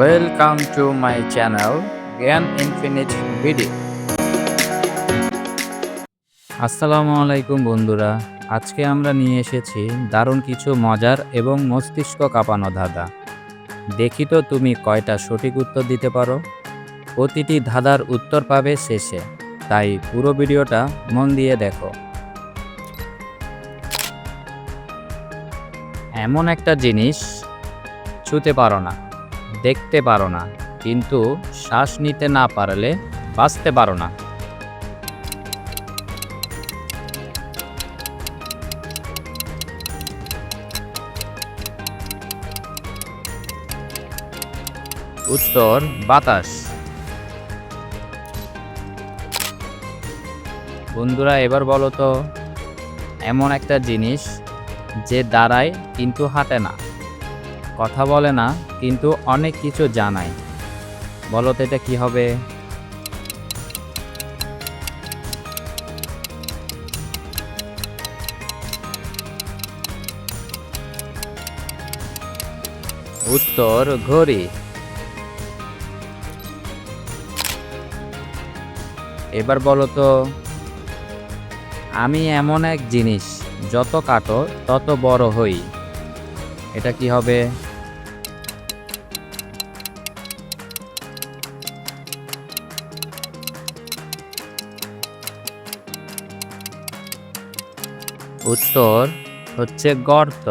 Welcome to my channel জ্ঞান infinite video. আসসালামু আলাইকুম বন্ধুরা, আজকে আমরা নিয়ে এসেছি দারুণ কিছু মজার এবং মস্তিষ্ক কাঁপানো ধাঁধা। দেখি তো তুমি কয়টা সঠিক উত্তর দিতে পারো। প্রতিটি ধাঁধার উত্তর পাবে শেষে, তাই পুরো ভিডিওটা মন দিয়ে দেখো। এমন একটা জিনিস ছুঁতে পারো না, দেখতে পারো না, কিন্তু শ্বাস নিতে না পারলে বাঁচতে পারো না। উত্তর বাতাস। বন্ধুরা এবার বলো তো, এমন একটা জিনিস যে দাঁড়ায় কিন্তু হাঁটে না, কথা বলে না কিন্তু অনেক কিছু জানায়। বলো তো এটা কি হবে? উত্তর ঘড়ি। এবার বলো তো, আমি এমন এক জিনিস যত কাটো তত বড় হই, এটা কি হবে? উত্তর হচ্ছে গর্ত।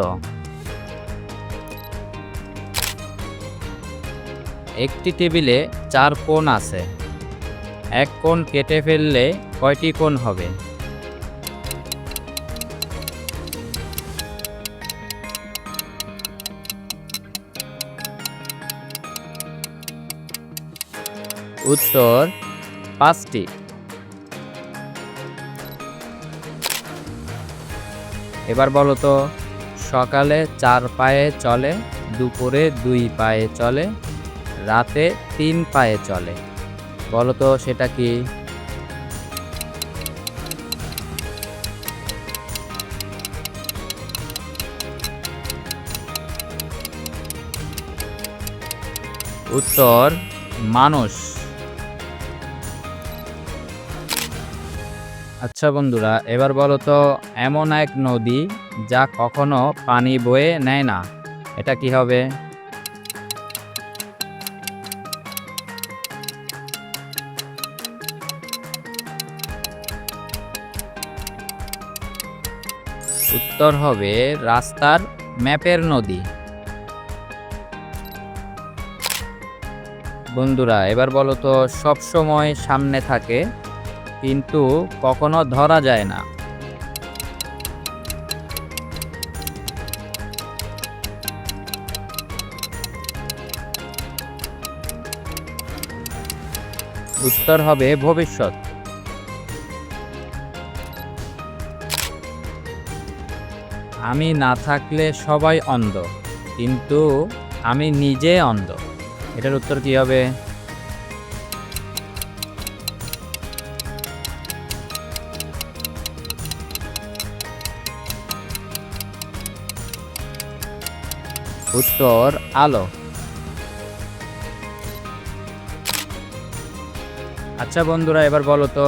একটি টেবিলে 4 কোণ আছে, এক কোণ কেটে ফেললে কয়টি কোণ হবে? উত্তর 5টি। এবার বলো তো, সকালে 4 পায়ে চলে, দুপুরে 2 পায়ে চলে, রাতে 3 পায়ে চলে। বলো তো সেটা কি? উত্তর মানুষ। আচ্ছা বন্ধুরা এবার বলো তো, এমন এক নদী যা কখনো পানি বয়ে নেয় না, এটা কি হবে? উত্তর হবে রাস্তার ম্যাপের নদী। বন্ধুরা এবার বলো তো, সব সময় সামনে থাকে কিন্তু কখনো ধরা যায় না। উত্তর হবে ভবিষ্যৎ। আমি না থাকলে সবাই অন্ধ, কিন্তু আমি নিজে অন্ধ, এটার উত্তর কি হবে? উত্তর আলো। আচ্ছা বন্ধুরা এবার বলো তো,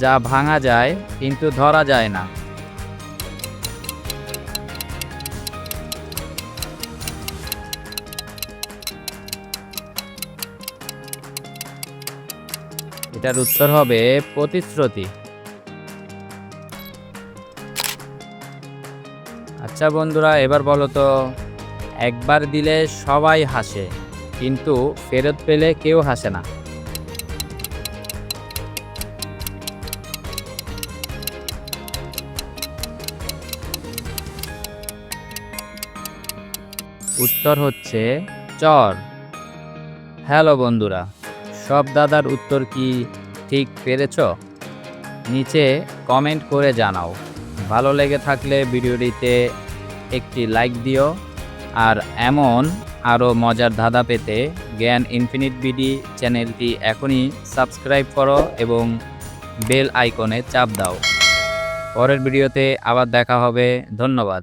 যা ভাঙা যায় কিন্তু ধরা যায় না। এটার উত্তর হবে প্রতিশ্রুতি। আচ্ছা বন্ধুরা এবার বলো তো, একবার দিলে সবাই হাসে কিন্তু ফেরত পেলে কেউ হাসে না। উত্তর হচ্ছে চর। হ্যালো বন্ধুরা, সব দাদার উত্তর কি ঠিক পেরেছো? নিচে কমেন্ট করে জানাও। ভালো লেগে থাকলে ভিডিওটিতে একটি লাইক দিও, আর এমন আরও মজার ধাঁধা পেতে জ্ঞান ইনফিনিট বিডি চ্যানেলটি এখনই সাবস্ক্রাইব করো এবং বেল আইকনে চাপ দাও। পরের ভিডিওতে আবার দেখা হবে। ধন্যবাদ।